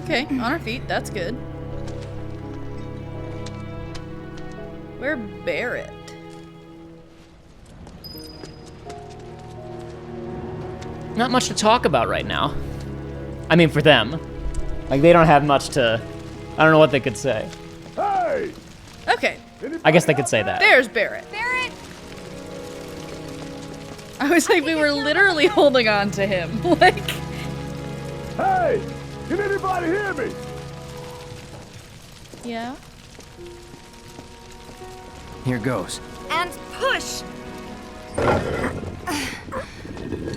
Okay, on our feet. That's good. We're Barret. Not much to talk about right now. I mean, for them. Like, they don't have much to... I don't know what they could say. Hey! Okay, I guess they could say that. there's Barret. Barret! I was like, we were literally holding on to him. Like, Hey! Can anybody hear me? yeah. Here goes. And push!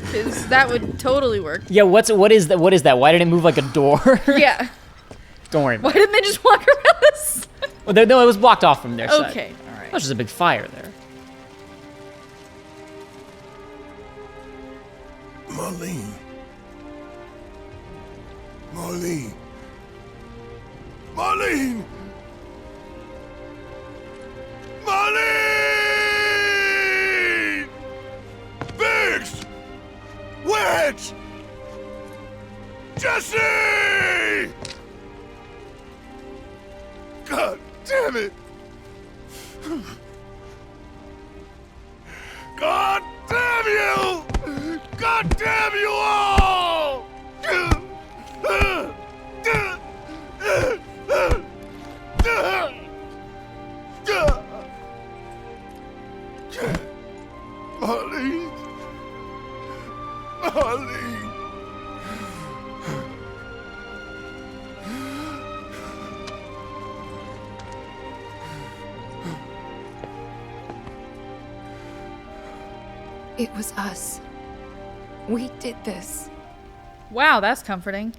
Because that would totally work. Yeah, what is that? What is that? Why did it move like a door? Yeah. Don't worry Why about it. didn't they just walk around this? Well, no, it was blocked off from their side. Okay, alright. That was just a big fire there. Marlene. Marlene. Marlene! Marlene! Biggs! Wedge! Jesse! God damn it! God damn you! God damn you all! Marlene. Marlene. It was us. We did this. Wow, that's comforting.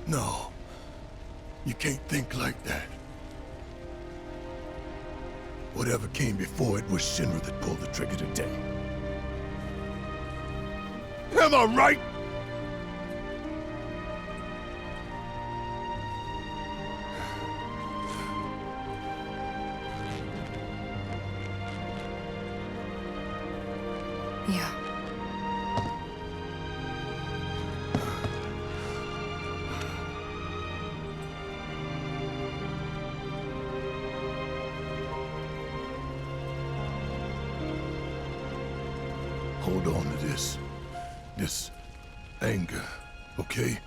No. You can't think like that. Whatever came before it was Shinra that pulled the trigger today. Am I right? Yeah. Hold on to this anger, okay?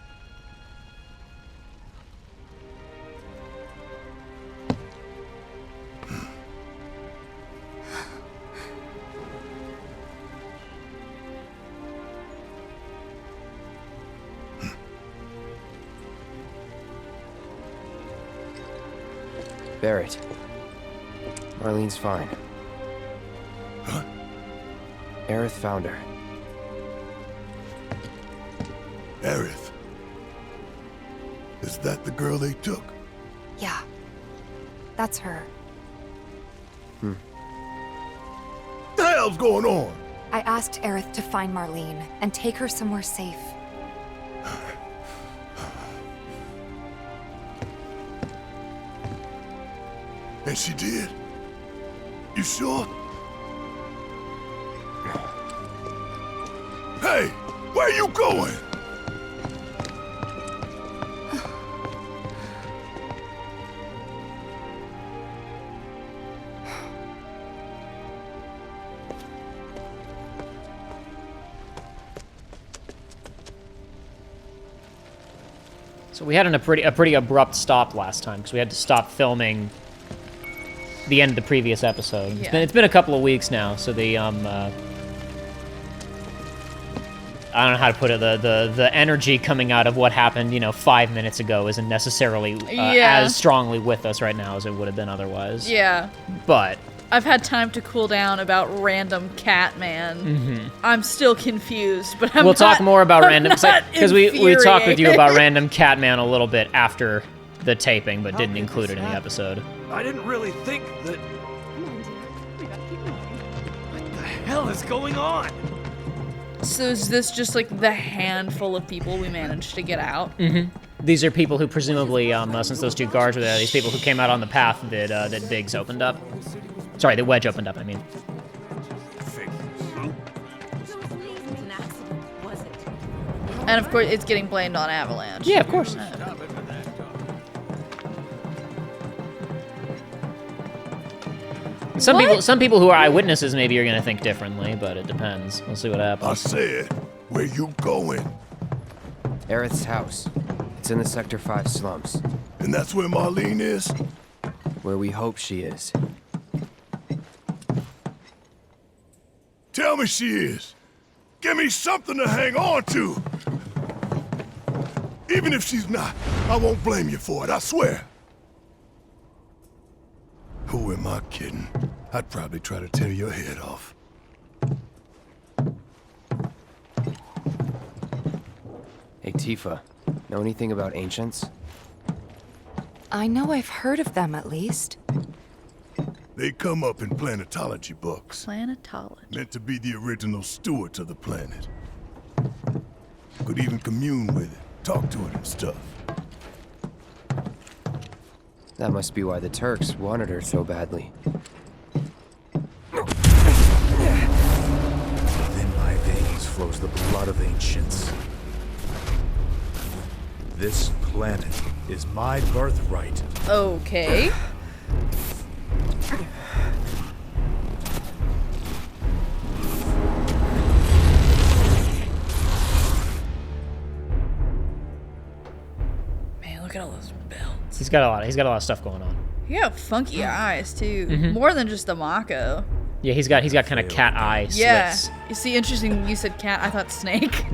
Barret. Marlene's fine. Huh? Aerith found her. Aerith. Is that the girl they took? Yeah. That's her. The hell's going on? I asked Aerith to find Marlene and take her somewhere safe. And she did? You sure? Hey, where you going? So we had a pretty abrupt stop last time because we had to stop filming the end of the previous episode. Yeah. It's been a couple of weeks now, so the I don't know how to put it. The energy coming out of what happened, 5 minutes ago isn't necessarily as strongly with us right now as it would have been otherwise. Yeah. But I've had time to cool down about random Catman. Mm-hmm. I'm still confused, but we'll talk more about random because we talked with you about infuriated. random Catman a little bit after the taping, but didn't include it in the episode. I didn't really think that... What the hell is going on? So is this just like the handful of people we managed to get out? Mm-hmm. These are people who presumably, since those two guards were there, these people who came out on the path that Biggs opened up. Sorry, that Wedge opened up, I mean. And of course, it's getting blamed on Avalanche. Yeah, of course. Some people who are eyewitnesses maybe are gonna think differently, but it depends. We'll see what I happens. said, where you going? Aerith's house. It's in the Sector 5 slums. And that's where Marlene is? Where we hope she is. Tell me she is. Give me something to hang on to. Even if she's not, I won't blame you for it, I swear. Who am I kidding? I'd probably try to tear your head off. Hey, Tifa. Know anything about ancients? I know I've heard of them at least. They come up in planetology books. Planetology. Meant to be the original stewards of the planet. Could even commune with it, talk to it and stuff. That must be why the Turks wanted her so badly. Within my veins flows the blood of ancients. This planet is my birthright. Okay. Man, look at all those belts. He's got a lot of stuff going on. You got funky eyes too. More than just the Mako. Yeah, he's got kind of cat eye Yeah. slits. You see, interesting. You said cat. I thought snake.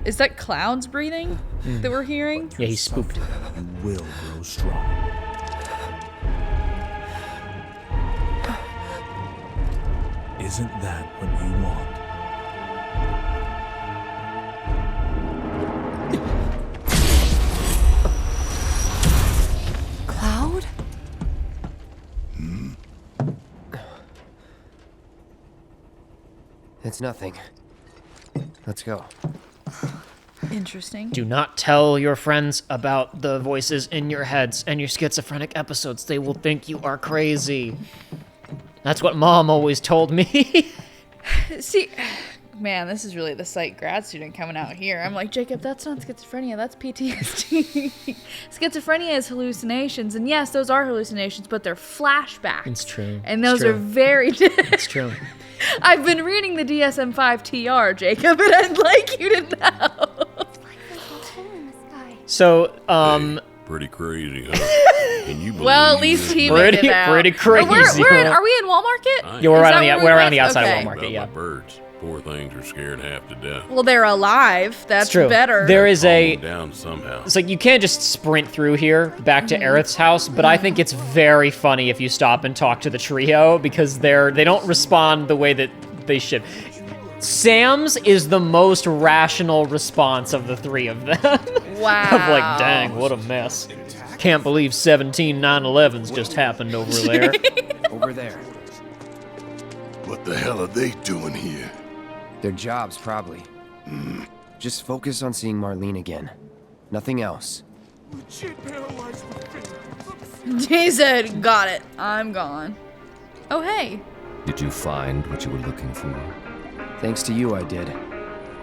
Is that clouds breathing that we're hearing? Yeah, he's spooked. You will grow strong. Isn't that what you want? Cloud? It's nothing. Let's go. Interesting. Do not tell your friends about the voices in your heads and your schizophrenic episodes. They will think you are crazy. That's what Mom always told me. See, man, this is really the psych grad student coming out here. I'm like, Jacob, that's not schizophrenia, that's PTSD. Schizophrenia is hallucinations, and yes, those are hallucinations, but they're flashbacks. It's true. And It's those true. are very different. It's true. I've been reading the DSM-5 TR, Jacob, and I'd like you to know. So, Pretty crazy, huh? Can you believe Well, at least he made it out. pretty crazy. Are we in Walmart? Yeah, we're Is right that on the where we we're went? on the outside Okay. of Walmart. Yeah. birds. Poor things are scared half to death. Well, they're alive. That's It's true. better. There is a. Down somehow. It's like you can't just sprint through here back to Aerith's house, but I think it's very funny if you stop and talk to the trio because they don't respond the way that they should. Sam's is the most rational response of the three of them. Wow. Of like, dang, what a mess. Can't believe 17 9/11s just happened over there. Over there. What the hell are they doing here? Their jobs, probably. Just focus on seeing Marlene again. Nothing else. He said, got it. I'm gone. Oh, hey. Did you find what you were looking for? Thanks to you, I did.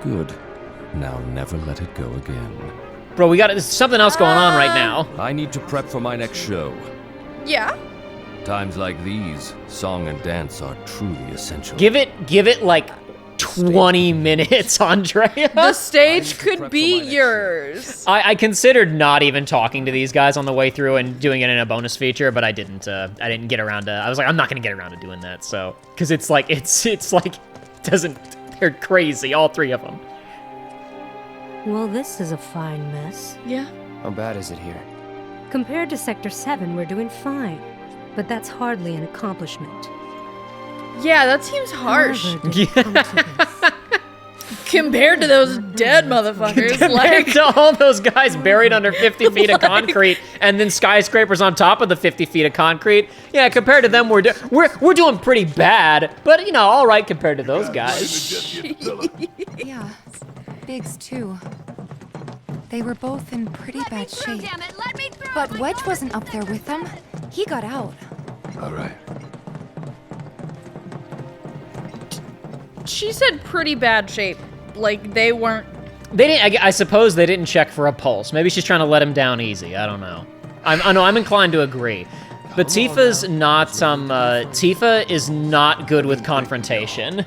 Good. Now never let it go again. Bro, there's something else going on right now. I need to prep for my next show. Yeah. Times like these, song and dance are truly essential. Give it like 20 minutes, Andrea. The stage could be yours. I considered not even talking to these guys on the way through and doing it in a bonus feature, but I didn't get around to. I was like, I'm not gonna get around to doing that. So, because they're crazy, all three of them. Well, this is a fine mess. Yeah. How bad is it here? Compared to Sector 7, we're doing fine. But that's hardly an accomplishment. Yeah, that seems harsh. However, did it come to this? Compared to those dead motherfuckers. Compared Like, to all those guys buried under 50 feet of concrete and then skyscrapers on top of the 50 feet of concrete. Yeah, compared to them, we're doing pretty bad, but you know, all right compared to those guys. Yeah. Biggs, too. They were both in pretty bad shape. But Wedge wasn't up there with them. He got out. All right. she said pretty bad shape. Like, they weren't... They didn't. I suppose they didn't check for a pulse. Maybe she's trying to let him down easy. I don't know. I'm inclined to agree. But Tifa's not, Tifa is not good with confrontation.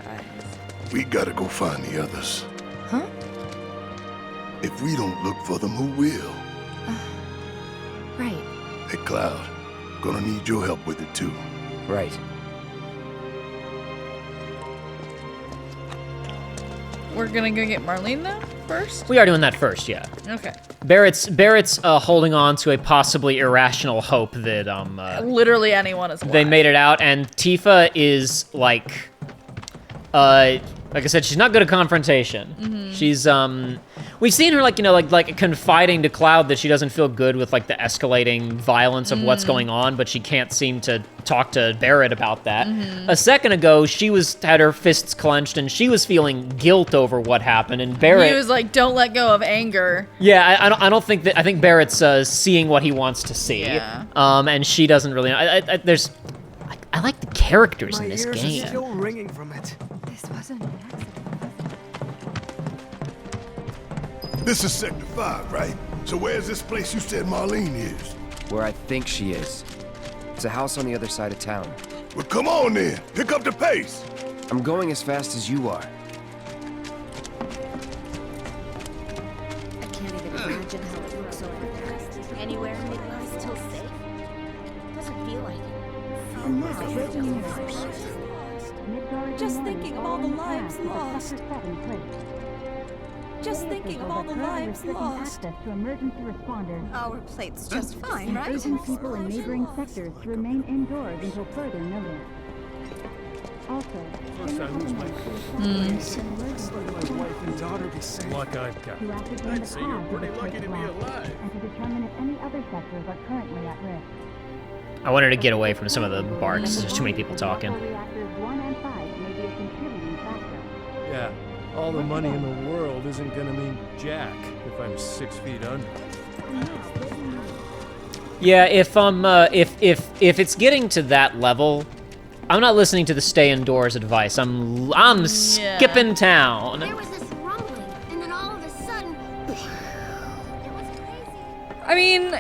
We gotta go find the others. Huh? If we don't look for them, who will? Right. Hey, Cloud, gonna need your help with it too. Right. We're gonna go get Marlene, though, first? We are doing that first, yeah. Okay. Barrett's holding on to a possibly irrational hope that Literally anyone is alive. they made it out, and Tifa is like I said, she's not good at confrontation. Mm-hmm. She's we've seen her like confiding to Cloud that she doesn't feel good with like the escalating violence of what's going on, but she can't seem to talk to Barret about that. A second ago, she had her fists clenched and she was feeling guilt over what happened, and Barret. He was like, "Don't let go of anger." Yeah, I don't think that. I think Barrett's seeing what he wants to see. Yeah. And she doesn't really. I like the characters in this My ears game. are still ringing from it. This wasn't an accident. This is Sector 5, right? So where's this place you said Marlene is? Where I think she is. It's a house on the other side of town. Well, come on then. Pick up the pace. I'm going as fast as you are. I can't even imagine how it looks over there. Anywhere in Midwest still safe? Doesn't feel like it. Just thinking of all the lives lost. Just thinking of all the lives lost. Access to emergency responders. Our plate's just fine, right? Urging people in neighboring sectors to remain indoors until further notice. Also, First I lose my cool. My wife and daughter be safe. Luck I've got. to ascertain I'd the say you're cause of pretty the lucky to be blast, alive. and to determine if any other sectors are currently at risk. I wanted to get away from some of the barks. There's too many people talking. Reactors 1 and 5 may be a contributing factor. Yeah, all the money in the world isn't gonna mean jack if I'm 6 feet under. Yeah, if it's getting to that level, I'm not listening to the stay indoors advice. I'm skipping town. There was this rumbling, and then all of a sudden, it was crazy. I mean,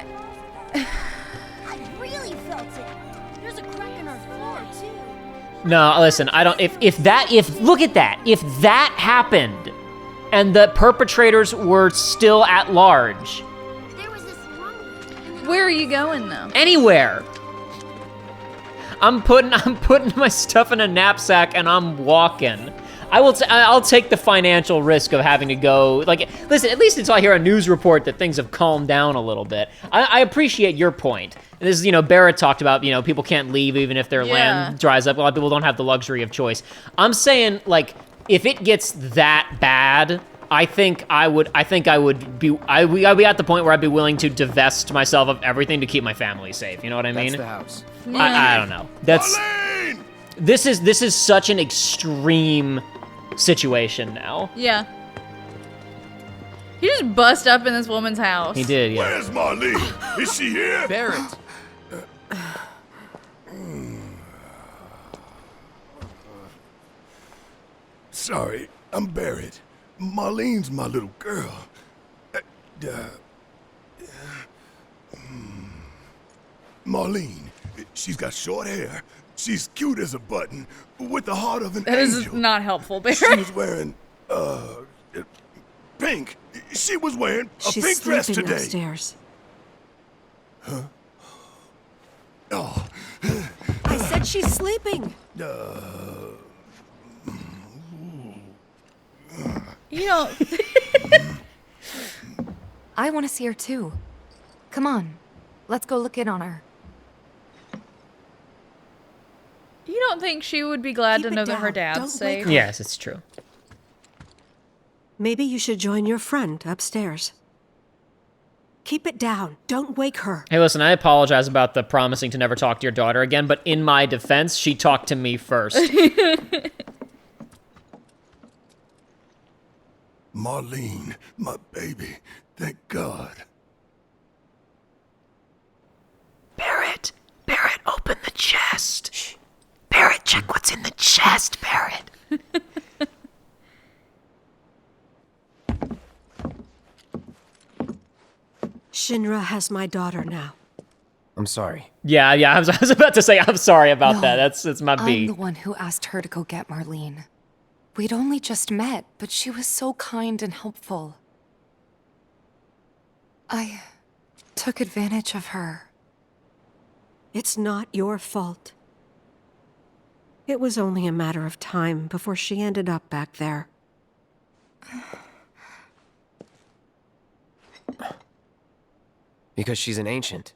I really felt it. There's a crack in our floor too. No, listen, I don't. Look at that. If that happened, and the perpetrators were still at large, There was this rumbling, and then where are you going though? anywhere. I'm putting my stuff in a knapsack and I'm walking. I'll take the financial risk of having to go. Like, listen, at least until I hear a news report that things have calmed down a little bit. I appreciate your point. This is, Barret talked about, people can't leave even if their land dries up. A lot of people don't have the luxury of choice. I'm saying, like, if it gets that bad, I'd be at the point where I'd be willing to divest myself of everything to keep my family safe. You know what I mean? That's the house. I don't know. Marlene! This is such an extreme situation now. Yeah. He just bust up in this woman's house. He did, yeah. Where's Marlene? Is she here? Barret! Sorry, I'm Barret. Marlene's my little girl. Marlene, she's got short hair. She's cute as a button, with the heart of an That is angel. not helpful, She Barret. was wearing, pink. She was wearing a She's pink dress sleeping today. upstairs. Oh, I said she's sleeping. You don't. I want to see her too. Come on, let's go look in on her. You don't think she would be glad Keep to it know that her down. dad's Don't wake safe? her. Yes, it's true. Maybe you should join your friend upstairs. Keep it down. Don't wake her. Hey, listen, I apologize about the promising to never talk to your daughter again, but in my defense, she talked to me first. Marlene, my baby. Thank God. Barret, open the chest. Shh. Barret, check what's in the chest, Barret. Shinra has my daughter now. I'm sorry. Yeah, I was about to say I'm sorry about that. That's my I'm B. the one who asked her to go get Marlene. We'd only just met, but she was so kind and helpful. I took advantage of her. It's not your fault. It was only a matter of time before she ended up back there. Because she's an ancient.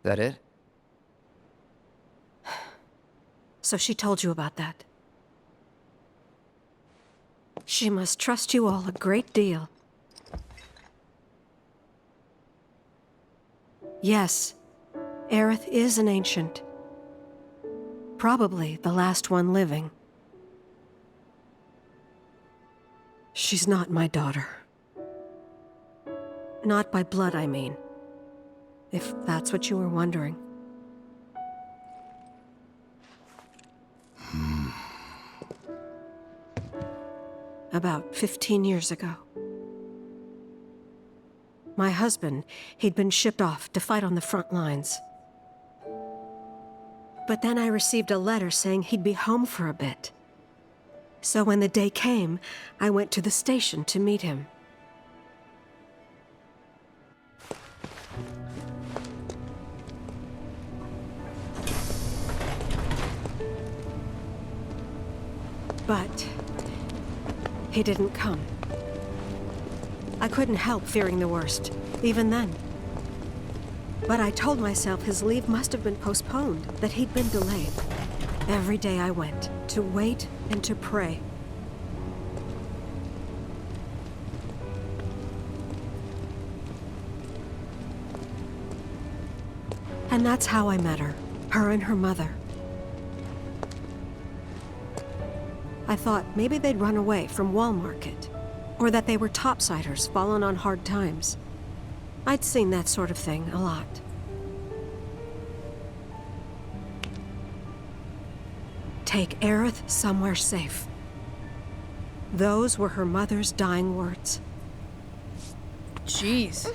That it? So she told you about that. She must trust you all a great deal. Yes, Aerith is an ancient. Probably the last one living. She's not my daughter. Not by blood, I mean. If that's what you were wondering. About 15 years ago. My husband, he'd been shipped off to fight on the front lines. But then I received a letter saying he'd be home for a bit. So when the day came, I went to the station to meet him. But he didn't come. I couldn't help fearing the worst, even then. But I told myself his leave must have been postponed, that he'd been delayed. Every day I went, to wait and to pray. And that's how I met her and her mother. I thought maybe they'd run away from Wall Market, or that they were topsiders fallen on hard times. I'd seen that sort of thing a lot. Take Aerith somewhere safe. Those were her mother's dying words. Jeez.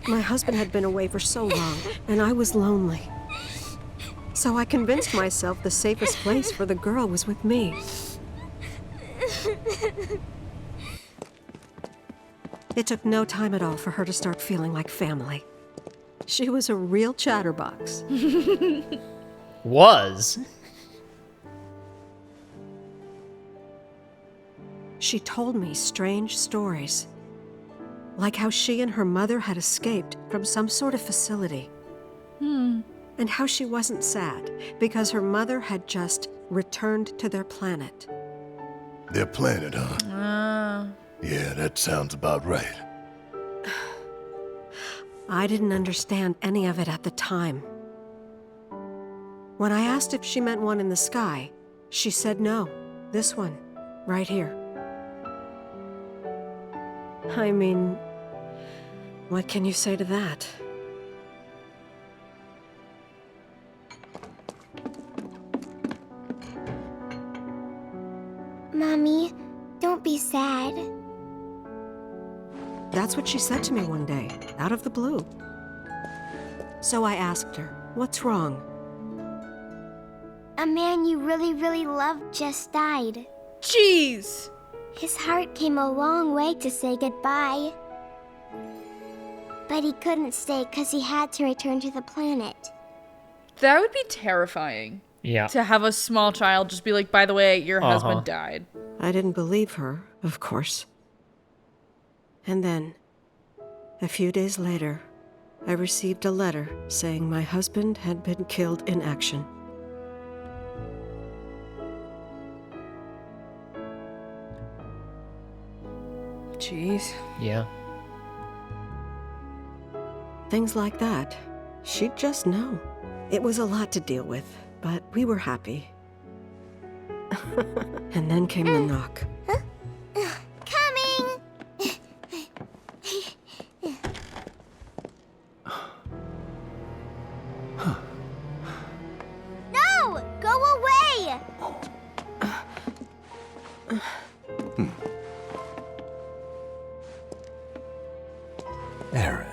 My husband had been away for so long, and I was lonely. So I convinced myself the safest place for the girl was with me. It took no time at all for her to start feeling like family. She was a real chatterbox. Was? She told me strange stories. Like how she and her mother had escaped from some sort of facility. And how she wasn't sad because her mother had just returned to their planet. Their planet, huh? Yeah, that sounds about right. I didn't understand any of it at the time. When I asked if she meant one in the sky, she said no. This one, right here. I mean, what can you say to that? Mommy, don't be sad. That's what she said to me one day, out of the blue. So I asked her, what's wrong? A man you really, really loved just died. Jeez! His heart came a long way to say goodbye. But he couldn't stay because he had to return to the planet. That would be terrifying. Yeah. To have a small child just be like, by the way, your husband died. I didn't believe her, of course. And then, a few days later, I received a letter saying my husband had been killed in action. Jeez. Yeah. Things like that. She'd just know. It was a lot to deal with, but we were happy. And then came the knock. Coming! No! Go away! Aerith,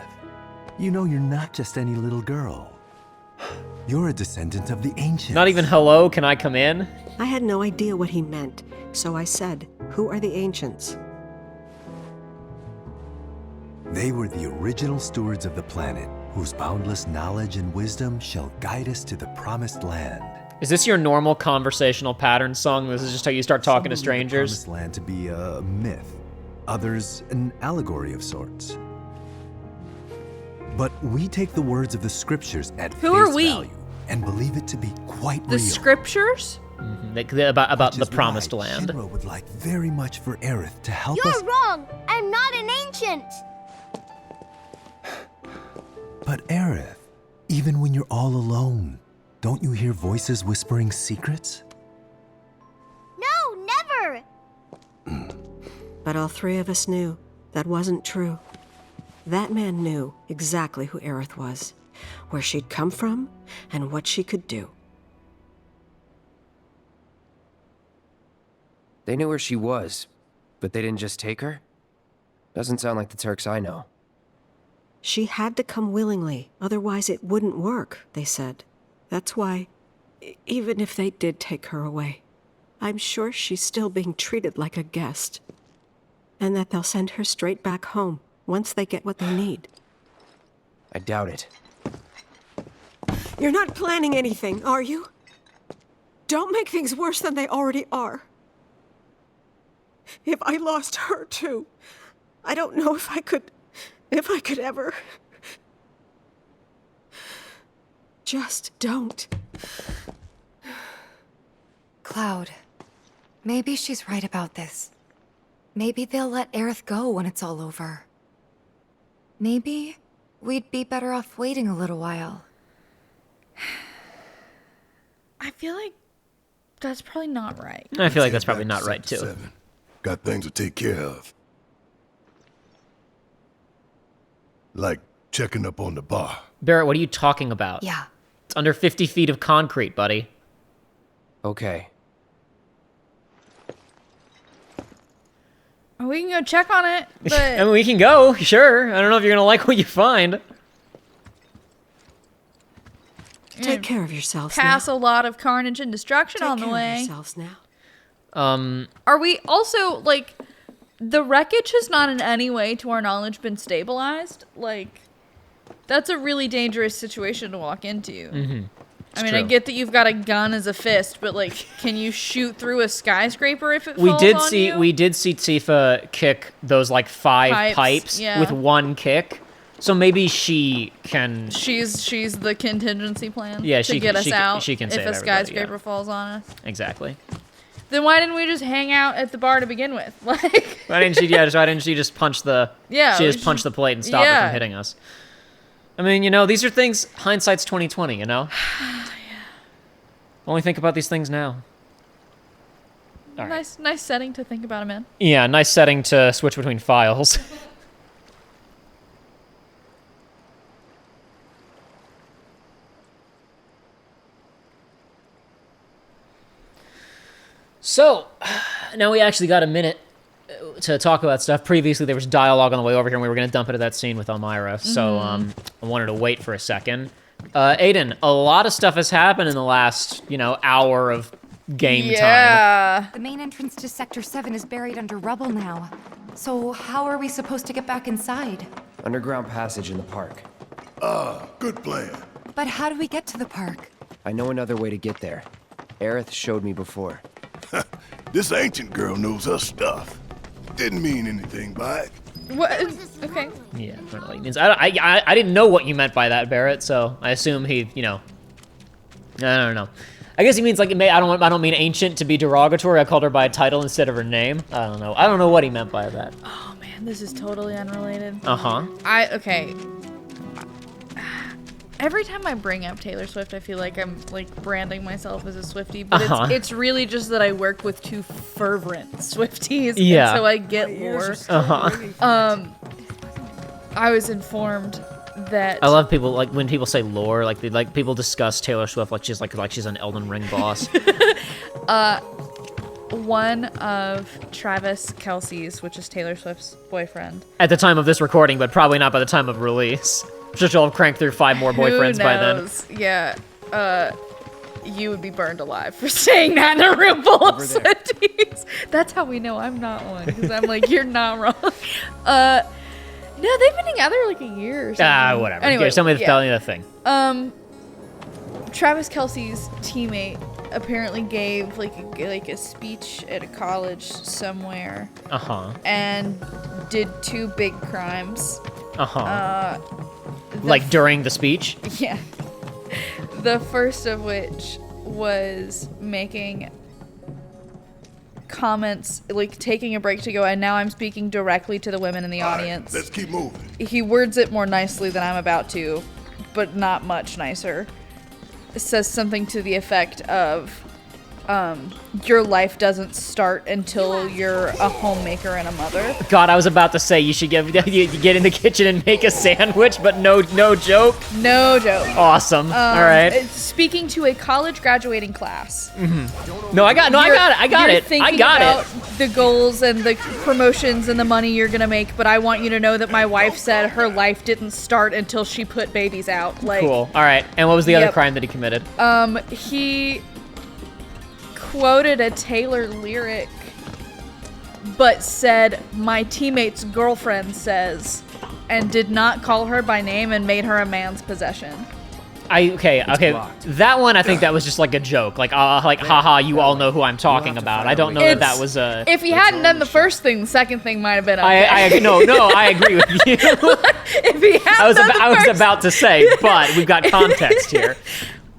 you know you're not just any little girl. You're a descendant of the ancients. Not even hello, can I come in? I had no idea what he meant, so I said, "Who are the ancients?" They were the original stewards of the planet, whose boundless knowledge and wisdom shall guide us to the promised land. Is this your normal conversational pattern song? This is just how you start talking to strangers? Some believe the promised land to be a myth, others an allegory of sorts. But we take the words of the scriptures at face value and believe it to be quite real. The scriptures? About the promised land. Shinra would like very much for Aerith to help us. You're wrong! I'm not an ancient! But Aerith, even when you're all alone, don't you hear voices whispering secrets? No, never! But all three of us knew that wasn't true. That man knew exactly who Aerith was, where she'd come from, and what she could do. They knew where she was, but they didn't just take her? Doesn't sound like the Turks I know. She had to come willingly, otherwise it wouldn't work, they said. That's why, even if they did take her away, I'm sure she's still being treated like a guest. And that they'll send her straight back home once they get what they need. I doubt it. You're not planning anything, are you? Don't make things worse than they already are. If I lost her too, I don't know if I could ever. Just don't. Cloud, maybe she's right about this. Maybe they'll let Aerith go when it's all over. Maybe we'd be better off waiting a little while. I feel like that's probably not right. I feel like that's probably not right, too. 7. Got things to take care of. Like checking up on the bar. Barret, what are you talking about? Yeah. It's under 50 feet of concrete, buddy. Okay. We can go check on it, but... I mean, we can go, sure. I don't know if you're gonna like what you find. Take care of yourselves Pass now. a lot of carnage and destruction Take on the care way. of yourselves now. Are we also, like, the wreckage has not in any way, to our knowledge, been stabilized? Like, that's a really dangerous situation to walk into. Mm-hmm. I mean, I get that you've got a gun as a fist, but, like, can you shoot through a skyscraper if it falls on you? We did see Tifa kick those, like, 5 pipes yeah. with one kick. So maybe she can... She's the contingency plan Yeah, to get us out she can if save a skyscraper everybody, yeah. falls on us. Exactly. Then why didn't we just hang out at the bar to begin with? Like, why didn't she just punch the... Yeah, She just punch the plate and stop it from hitting us. I mean, you know, these are things... Hindsight's 20/20, you know? Yeah. Only think about these things now. All right. Nice setting to think about them in. Yeah, nice setting to switch between files. So, now we actually got a minute to talk about stuff. Previously, there was dialogue on the way over here, and we were going to dump into that scene with Elmira. So, I wanted to wait for a second. Aiden, a lot of stuff has happened in the last, hour of game time. The main entrance to Sector 7 is buried under rubble now. So how are we supposed to get back inside? Underground passage in the park. Good plan. But how do we get to the park? I know another way to get there. Aerith showed me before. This ancient girl knows her stuff. Didn't mean anything by it. What? Okay. Yeah, I don't know what he means. I didn't know what you meant by that, Barret, so I assume he, I don't know. I guess he means, like, I don't mean ancient to be derogatory. I called her by a title instead of her name. I don't know. I don't know what he meant by that. Oh, man, this is totally unrelated. Uh-huh. Okay. Every time I bring up Taylor Swift, I feel like I'm, like, branding myself as a Swiftie, but it's really just that I work with two fervent Swifties, yeah. and so I get more. I was informed that... I love people, like, when people say lore, like, people discuss Taylor Swift like she's an Elden Ring boss. one of Travis Kelce's, which is Taylor Swift's boyfriend. At the time of this recording, but probably not by the time of release. I'm sure she'll have cranked through 5 more boyfriends by then. Yeah. You would be burned alive for saying that in a room full of Swifties. That's how we know I'm not one, because I'm like, you're not wrong. No, they've been together like a year or something. Whatever. Anyway, Tell me the thing. Travis Kelce's teammate apparently gave like a speech at a college somewhere. And did 2 big crimes. Like during the speech? Yeah. The first of which was making comments, like taking a break to go, and now I'm speaking directly to the women in the audience. Let's keep moving. He words it more nicely than I'm about to, but not much nicer. It says something to the effect of, your life doesn't start until you're a homemaker and a mother. God, I was about to say you should get in the kitchen and make a sandwich, but no joke. No joke. Awesome. All right. Speaking to a college graduating class. No, I got it. Thinking about the goals and the promotions and the money you're gonna make, but I want you to know that my wife said her life didn't start until she put babies out. Like, cool. All right. And what was the other crime that he committed? He quoted a Taylor lyric, but said my teammate's girlfriend says, and did not call her by name and made her a man's possession. Okay. That one, I think that was just like a joke. Like haha, you all know who I'm talking about. I don't know that was a... If he hadn't done the first thing, the second thing might have been okay. I agree with you. If he hadn't I was about to say, but we've got context here.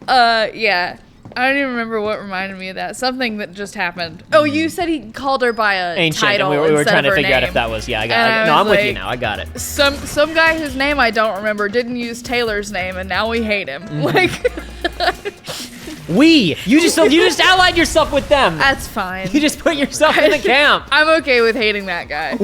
Yeah. I don't even remember what reminded me of that. Something that just happened. Oh, you said he called her by a Ancient, title and we were trying to of her figure out name. if that was, I'm with you now, I got it. Some guy whose name I don't remember didn't use Taylor's name, and now we hate him. You just allied yourself with them. That's fine. You just put yourself in the camp. I'm okay with hating that guy.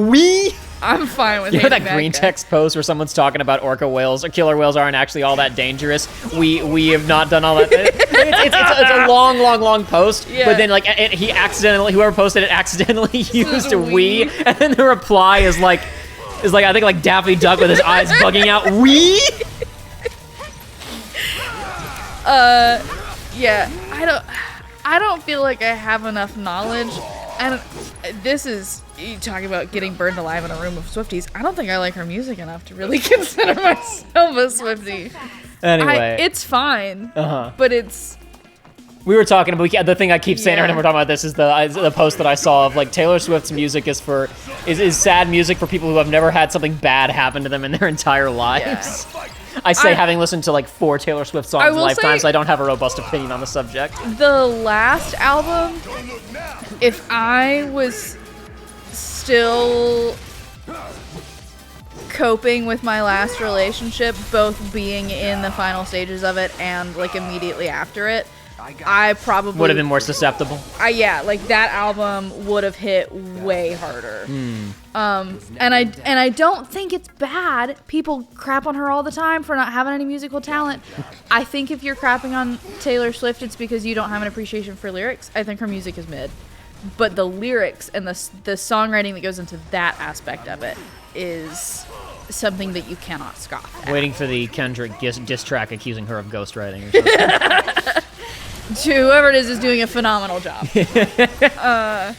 I'm fine with hating that that green guy. text post where someone's talking about orca whales or killer whales aren't actually all that dangerous. We have not done all that. It's a long post. Yeah. But then he accidentally, whoever posted it accidentally used a we, and then the reply is like I think like Daffy Duck with his eyes bugging out. Yeah. I don't feel like I have enough knowledge. And this is, you talking about getting burned alive in a room of Swifties. I don't think I like her music enough to really consider myself a Swiftie. Anyway. It's fine, but it's... We were talking about, the thing I keep saying every time we're talking about this is the post that I saw of like Taylor Swift's music is sad music for people who have never had something bad happen to them in their entire lives. Yeah. I say having listened to like 4 Taylor Swift songs in lifetime, so I don't have a robust opinion on the subject. The last album, if I was still coping with my last relationship, both being in the final stages of it and like immediately after it, I probably would have been more susceptible. Like that album would have hit way harder. And I don't think it's bad. People crap on her all the time for not having any musical talent. I think if you're crapping on Taylor Swift, it's because you don't have an appreciation for lyrics. I think her music is mid, but the lyrics and the songwriting that goes into that aspect of it is something that you cannot scoff at. Waiting for the Kendrick diss track accusing her of ghostwriting or something. Whoever it is doing a phenomenal job. I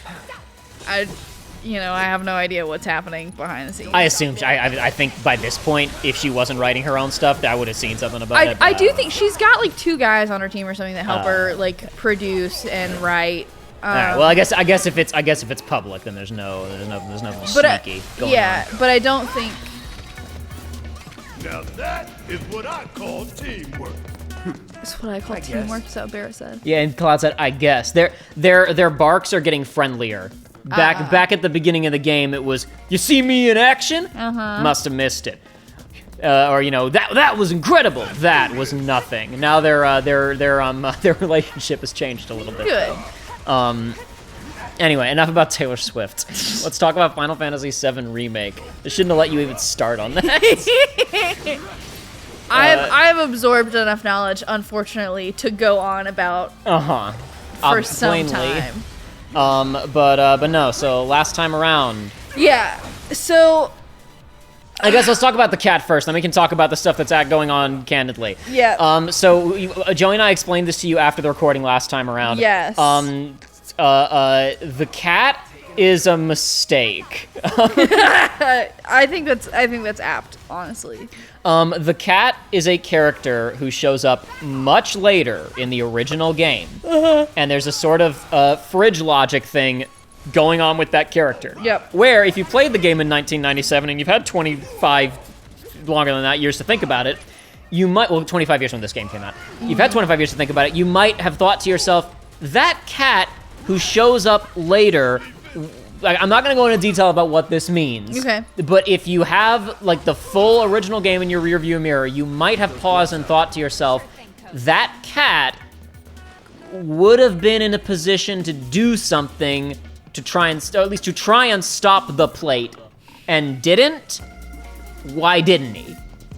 have no idea what's happening behind the scenes. I assume, I think by this point, if she wasn't writing her own stuff, I would have seen something about it. I do think she's got like 2 guys on her team or something that help her like produce and write. All right, well, I guess if it's public, then there's nothing sneaky going on. But I don't think. Now that is what I call teamwork. That's what I call teamwork. Is that what Barret said? Yeah, and Cloud said, I guess their barks are getting friendlier. Back at the beginning of the game, it was, you see me in action? Must have missed it. Or that was incredible. That was nothing. Now their relationship has changed a little bit. Good. Anyway, enough about Taylor Swift. Let's talk about Final Fantasy VII Remake. I shouldn't have let you even start on that. I've absorbed enough knowledge, unfortunately, to go on about for some time. But no, so last time around. Yeah, so... I guess let's talk about the cat first, then we can talk about the stuff that's going on candidly. Yeah. So Joey and I explained this to you after the recording last time around. Yes. The cat is a mistake. I think that's apt, honestly. The cat is a character who shows up much later in the original game. And there's a sort of fridge logic thing going on with that character. Yep. Where if you played the game in 1997 and you've had 25 longer than that years to think about it, you might, 25 years when this game came out. You've had 25 years to think about it. You might have thought to yourself, that cat who shows up later, I'm not going to go into detail about what this means. Okay. But if you have like the full original game in your rearview mirror, you might have paused and thought to yourself, that cat would have been in a position to do something to try and, or at least to try and stop the plate, and didn't? Why didn't he?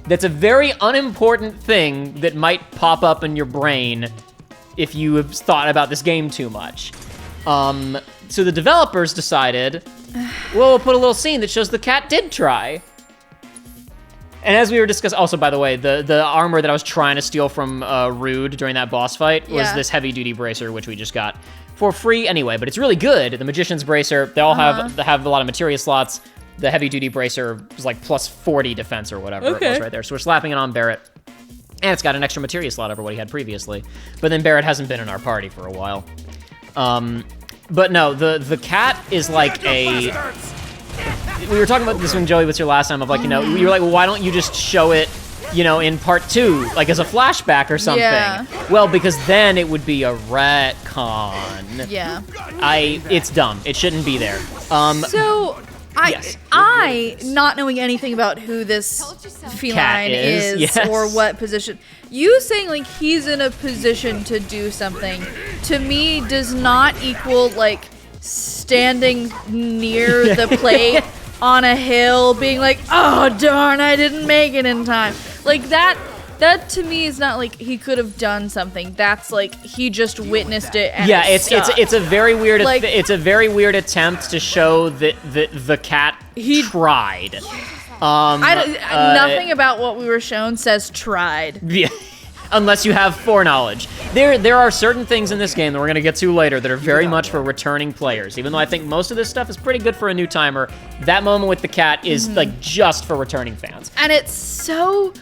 That's a very unimportant thing that might pop up in your brain if you have thought about this game too much. So the developers decided, well, we'll put a little scene that shows the cat did try. And as we were discussing, also, by the way, the armor that I was trying to steal from Rude during that boss fight was this heavy-duty bracer, which we just got for free anyway, but it's really good. The Magician's Bracer, they all have a lot of materia slots. The heavy-duty bracer was like plus 40 defense or whatever it was right there. So we're slapping it on Barret. And it's got an extra materia slot over what he had previously. But then Barret hasn't been in our party for a while. But no, the cat is like a... We were talking about this when Joey was here last time, of like, you know, you were like, well, why don't you just show it, you know, in part 2, like as a flashback or something? Yeah. Well, because then it would be a retcon. Yeah. It's dumb. It shouldn't be there. I, not knowing anything about who this feline is or what position, you saying like he's in a position to do something, to me does not equal like standing near the plate on a hill being like, oh darn, I didn't make it in time. Like that to me is not like he could have done something. That's like he just witnessed it and it's a very weird it's a very weird attempt to show that the cat tried. Nothing about what we were shown says tried. Yeah. Unless you have foreknowledge. There are certain things in this game that we're going to get to later that are very much for returning players. Even though I think most of this stuff is pretty good for a new timer, that moment with the cat is like just for returning fans. And it's so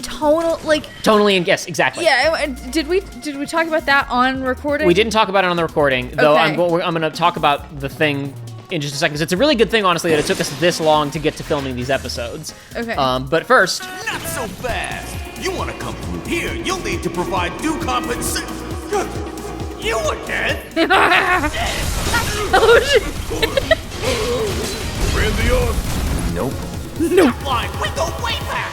tonal, like... Tonally, and yes, exactly. Yeah, did we talk about that on recording? We didn't talk about it on the recording, though I'm going to talk about the thing in just a second, because it's a really good thing, honestly, that it took us this long to get to filming these episodes. Okay. But first... Not so fast! You want to come through here, you'll need to provide due compensation. You were dead! Oh, shit. Nope. Stop lying! We go way back!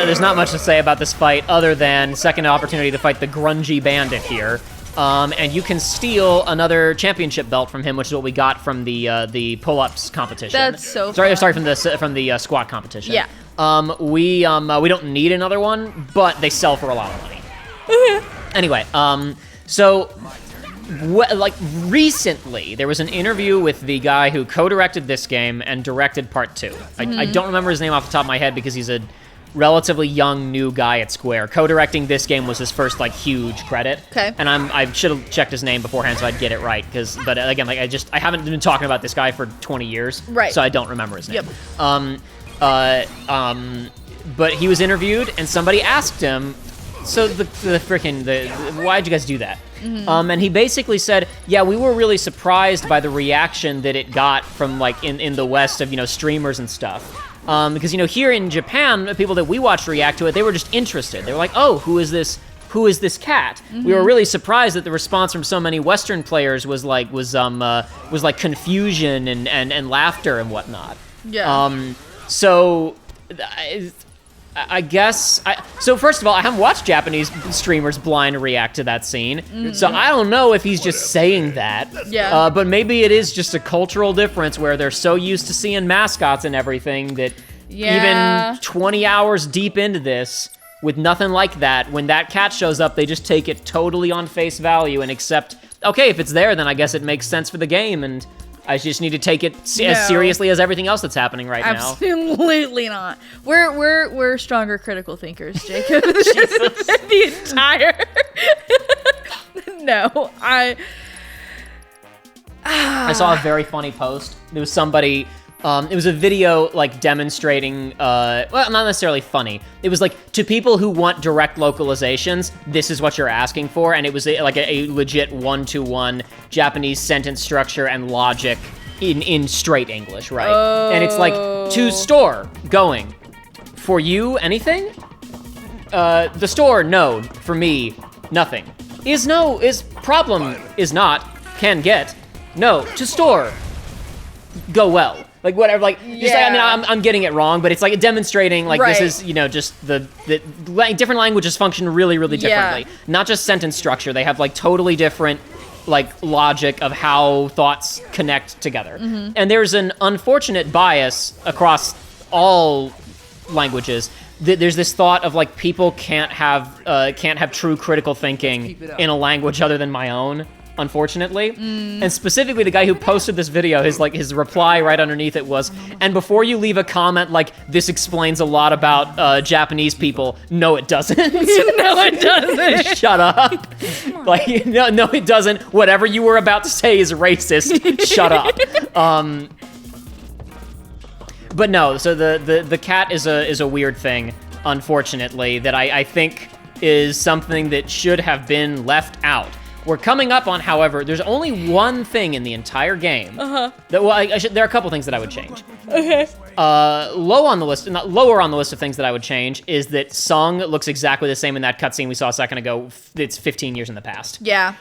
There's not much to say about this fight other than second opportunity to fight the grungy bandit here. And you can steal another championship belt from him, which is what we got from the pull-ups competition. That's so fun. Sorry, from the squat competition. Yeah. We don't need another one, but they sell for a lot of money. Anyway, recently there was an interview with the guy who co-directed this game and directed part 2. I don't remember his name off the top of my head because he's a relatively young new guy at Square. Co-directing this game was his first like huge credit. Okay. And I should have checked his name beforehand so I'd get it right, but again, like I haven't been talking about this guy for 20 years. Right. So I don't remember his name. Yep. But he was interviewed and somebody asked him, so why'd you guys do that? And he basically said, yeah, we were really surprised by the reaction that it got from like in the West of, you know, streamers and stuff. Because, you know, here in Japan, the people that we watched react to it, they were just interested. They were like, oh, who is this cat? We were really surprised that the response from so many Western players was like confusion and laughter and whatnot. Yeah. So I guess so first of all, I haven't watched Japanese streamers blind react to that scene. So I don't know if he's just saying that. Yeah. But maybe it is just a cultural difference where they're so used to seeing mascots and everything that even 20 hours deep into this with nothing like that, when that cat shows up, they just take it totally on face value and accept okay, if it's there, then I guess it makes sense for the game, and I just need to take it as seriously as everything else that's happening right now. Absolutely not. We're stronger critical thinkers, Jacob. The entire. No, I saw a very funny post. There was somebody. It was a video like demonstrating, well, not necessarily funny. It was like, to people who want direct localizations, this is what you're asking for, and it was like a legit one-to-one Japanese sentence structure and logic in straight English, right? Oh. And it's like, to store, going. For you, anything? The store, no. For me, nothing. Is no, is problem, is not, can get. No, to store, go well. Like whatever, like just like, I mean, I'm getting it wrong, but it's like demonstrating like this is, you know, just the different languages function really differently. Not just sentence structure; they have like totally different like logic of how thoughts connect together. And there's an unfortunate bias across all languages. There's this thought of like people can't have true critical thinking in a language other than my own. Unfortunately. And specifically the guy who posted this video, his reply right underneath it was, and before you leave a comment like, this explains a lot about Japanese people, no it doesn't. No it doesn't. Shut up. Like, no it doesn't. Whatever you were about to say is racist. Shut up. But no, so the cat is a weird thing, unfortunately, that I think is something that should have been left out. We're coming up on, however, there's only one thing in the entire game. That, well, there are a couple things that I would change. Okay. Lower on the list of things that I would change is that Sung looks exactly the same in that cutscene we saw a second ago. It's 15 years in the past. Yeah.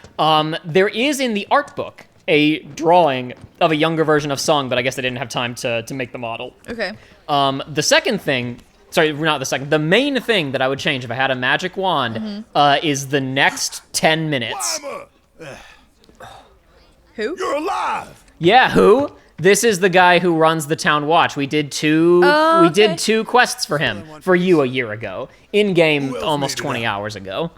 There is in the art book a drawing of a younger version of Sung, but I guess they didn't have time to make the model. Okay. The second thing. Sorry, not the second. The main thing that I would change if I had a magic wand is the next 10 minutes. Who? You're alive! Yeah, who? This is the guy who runs the town watch. We did two quests for him, for you a year ago. In-game almost 20 hours ago.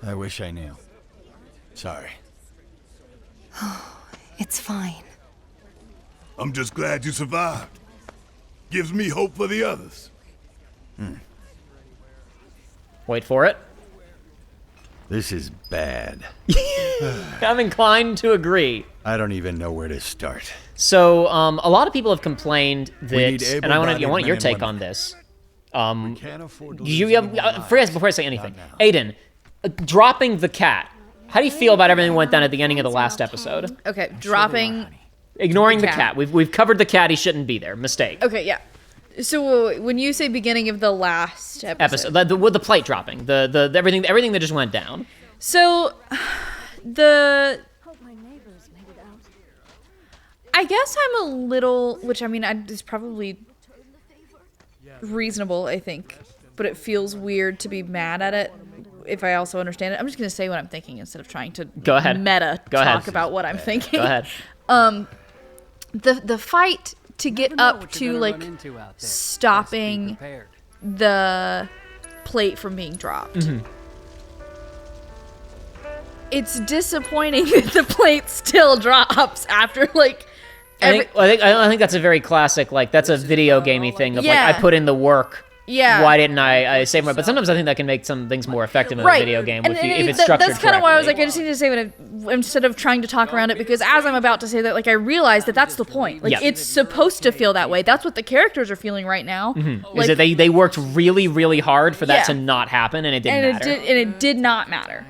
I wish I knew. Sorry. It's fine. I'm just glad you survived. Gives me hope for the others. Wait for it. This is bad. I'm inclined to agree. I don't even know where to start. So, a lot of people have complained that, and I want your take women. on this. We can't afford to Before I say anything, Aiden, dropping the cat. How do you feel about everything that went down at the ending of the last episode? Okay, dropping... Ignoring the cat. We've covered the cat. He shouldn't be there. Mistake. Okay, yeah. So when you say beginning of the last episode, the plate dropping, the everything that just went down. So I guess I'm a little, which I mean, it's probably reasonable, I think, but it feels weird to be mad at it. If I also understand it, I'm just gonna say what I'm thinking instead of trying to Go ahead. talk about what I'm thinking. Go ahead. The fight to get up to like stopping the plate from being dropped. It's disappointing that the plate still drops after like. I think that's a very classic, like that's a video gamey thing of like I put in the work. Yeah. Why didn't I save more? But sometimes I think that can make some things more effective in a video game if it's structured That's kind of why I was like, correctly. I just need to say it instead of trying to talk around it, because as I'm about to say that, like I realize that that's the point. Like it's supposed to feel that way. That's what the characters are feeling right now. Like, is that they worked really hard for that to not happen, and it didn't matter. It did not matter.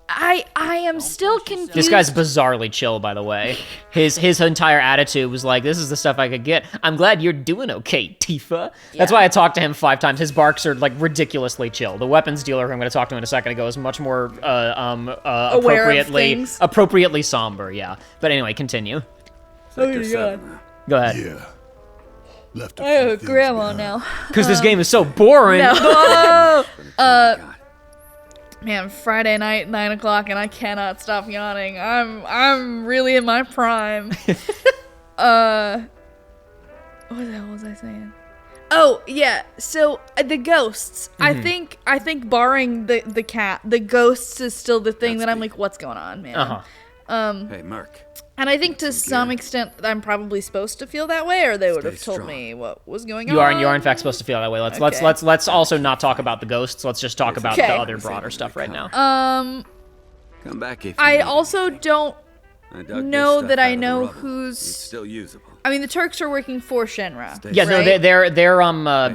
I am still confused. This guy's bizarrely chill, by the way. His entire attitude was like, this is the stuff I could get. I'm glad you're doing okay, Tifa. That's why I talked to him 5 times. His barks are like ridiculously chill. The weapons dealer, who I'm going to talk to in a second ago, is much more appropriately somber, yeah. But anyway, continue. Oh my god. Go ahead. Yeah. Left I have a grandma now. Because this game is so boring. No. Man, Friday night, 9 o'clock, and I cannot stop yawning. I'm really in my prime. What the hell was I saying? Oh yeah, so the ghosts. I think barring the cat, the ghosts is still the thing that I'm like, what's going on, man? Hey, Merc. And I think to some extent I'm probably supposed to feel that way, or they would have told me what was going on. You are in fact supposed to feel that way. Let's also not talk about the ghosts. Let's just talk about the other broader stuff right now. Come back if I also don't know that I know It's who's still usable. I mean, the Turks are working for Shinra. Yeah, right? no, they're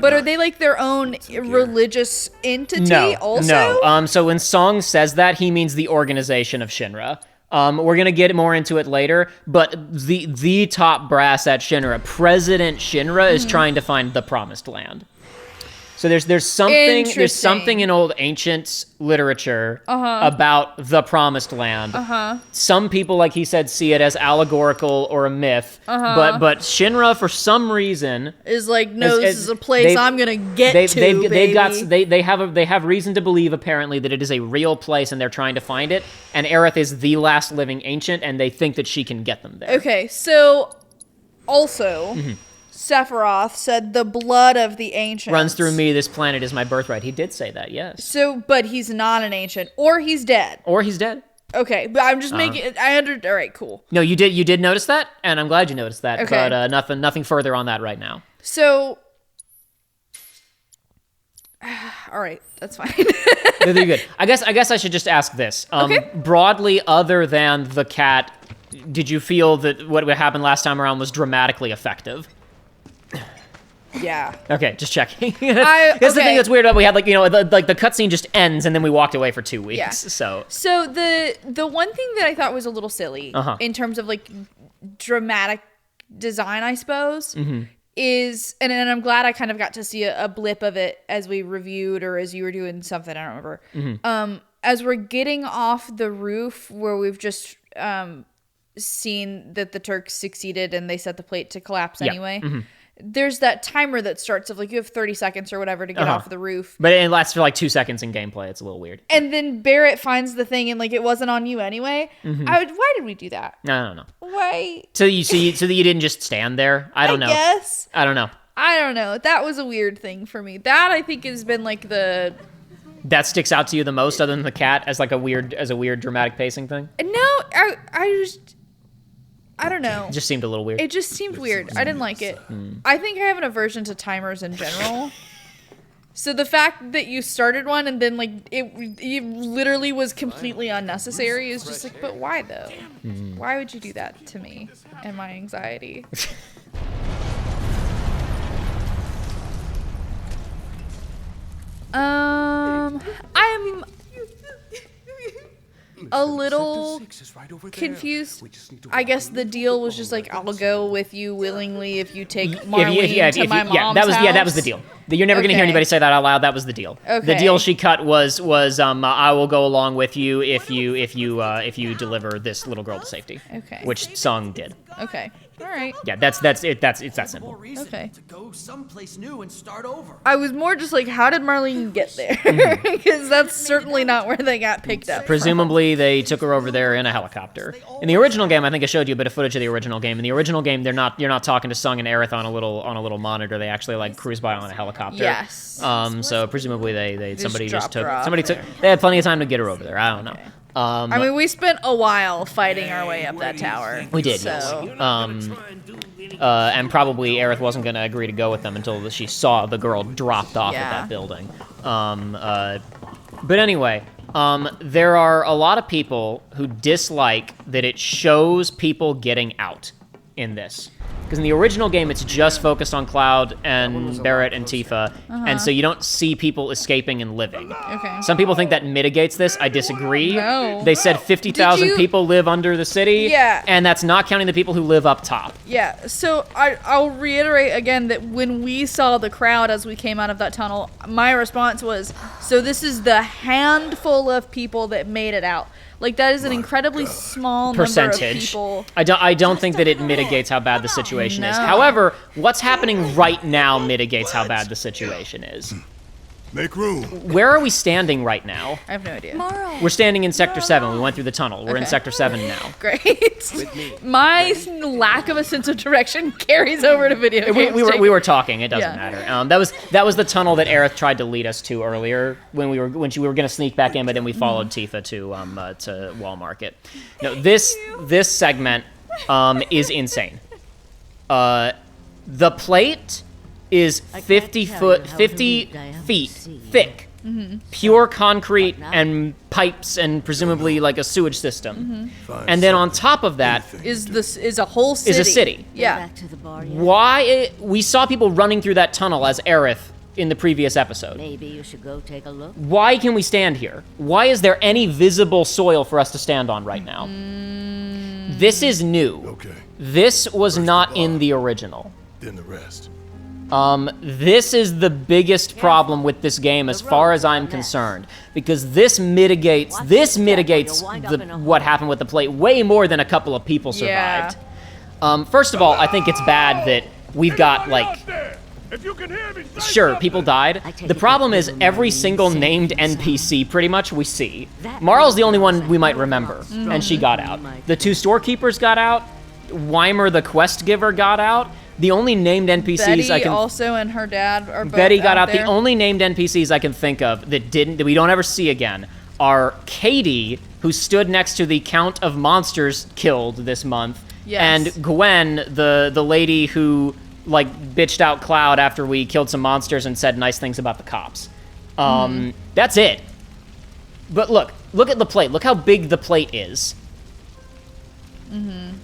But are they like their own religious entity? No, also? no. So when Song says that, he means the organization of Shinra. We're gonna get more into it later, but the top brass at Shinra, President Shinra, is trying to find the Promised Land. So there's something in old ancient literature about the Promised Land. Some people, like he said, see it as allegorical or a myth. But Shinra, for some reason, is like, no, this is a place I'm gonna get to. They have reason to believe apparently that it is a real place, and they're trying to find it. And Aerith is the last living ancient, and they think that she can get them there. Okay, so also. Sephiroth said the blood of the ancients runs through me. This planet is my birthright. He did say that, yes. So, but he's not an ancient, or he's dead. Okay, but I'm just making it. All right, cool. No, you did notice that, and I'm glad you noticed that. Okay. But nothing further on that right now. So, all right, that's fine. You're good. I guess I should just ask this. Okay. Broadly, other than the cat, did you feel that what happened last time around was dramatically effective? Yeah. Okay, just checking. That's the thing that's weird about we had the cutscene just ends and then we walked away for 2 weeks. Yeah. So the one thing that I thought was a little silly in terms of like dramatic design, I suppose, is and I'm glad I kind of got to see a blip of it as we reviewed or as you were doing something, I don't remember. As we're getting off the roof where we've just seen that the Turks succeeded and they set the plate to collapse anyway. There's that timer that starts of like you have 30 seconds or whatever to get off the roof. But it lasts for like 2 seconds in gameplay. It's a little weird. And then Barret finds the thing and like it wasn't on you anyway. Why did we do that? I don't know. Why? So that you didn't just stand there? I don't know. Guess. I don't know. That was a weird thing for me. That I think has been like the... That sticks out to you the most other than the cat as like a weird dramatic pacing thing? No, I don't know. It just seemed a little weird. It just seemed weird. I didn't like it. I think I have an aversion to timers in general. So the fact that you started one and then like it literally was completely unnecessary is just like, but why though? Why would you do that to me and my anxiety? I'm a little confused. I guess the deal was just like, I'll go with you willingly if you take Marlene to my mom's house. That was the deal. You're never going to hear anybody say that out loud. That was the deal. Okay. The deal she cut was I will go along with you if you deliver this little girl to safety. Okay. Which Sung did. Okay. All right. Yeah, it's that simple. Okay. To go someplace new and start over. I was more just like, how did Marlene get there? Because that's certainly not where they got picked up. Presumably, they took her over there in a helicopter. In the original game, I think I showed you a bit of footage of the original game. In the original game, you're not talking to Sung and Aerith on a little monitor. They actually like cruise by on a helicopter. Yes. So presumably somebody took. There. They had plenty of time to get her over there. I don't know. I mean, we spent a while fighting our way up that tower. We did, so. yes. And probably Aerith wasn't going to agree to go with them until she saw the girl dropped off at that building. But anyway, there are a lot of people who dislike that it shows people getting out in this. Because in the original game, it's just focused on Cloud and Barret and Tifa, and so you don't see people escaping and living. Okay. Some people think that mitigates this. I disagree. No. They said 50,000 people live under the city, Yeah. and that's not counting the people who live up top. Yeah, so I'll reiterate again that when we saw the crowd as we came out of that tunnel, my response was, so this is the handful of people that made it out. Like, that is an incredibly small percentage. Number of people. I don't think that it mitigates how bad the situation is. However, what's happening right now mitigates how bad the situation is. Make room. Where are we standing right now? I have no idea. We're standing in Sector 7. We went through the tunnel. We're in Okay. Sector 7 now. Great. My lack of a sense of direction carries over to video games. We were talking. It doesn't Yeah. matter. That was the tunnel that Aerith tried to lead us to earlier when we were going to sneak back in, but then we followed Tifa to Wall Market. No, this segment is insane. The plate is 50 feet thick. Pure concrete and pipes and presumably like a sewage system. And then on top of that is a whole city. Is a city. Yeah. Why we saw people running through that tunnel as Aerith in the previous episode. Maybe you should go take a look. Why can we stand here? Why is there any visible soil for us to stand on right now? This is new. Okay. This was not in the original. Then the rest. This is the biggest problem with this game as far as I'm concerned, because this mitigates what happened with the plate way more than a couple of people survived. First of all, I think it's bad that we've got like, sure, people died. The problem is every single named NPC pretty much we see. Marle's the only one we might remember, and she got out. The two storekeepers got out. Weimer the quest giver got out. The only named NPCs Betty I can also and her dad are both Betty got out. there. The only named NPCs I can think of that we don't ever see again are Katie, who stood next to the count of monsters killed this month, Yes. and Gwen, the lady who like bitched out Cloud after we killed some monsters and said nice things about the cops. That's it. But look at the plate. Look how big the plate is.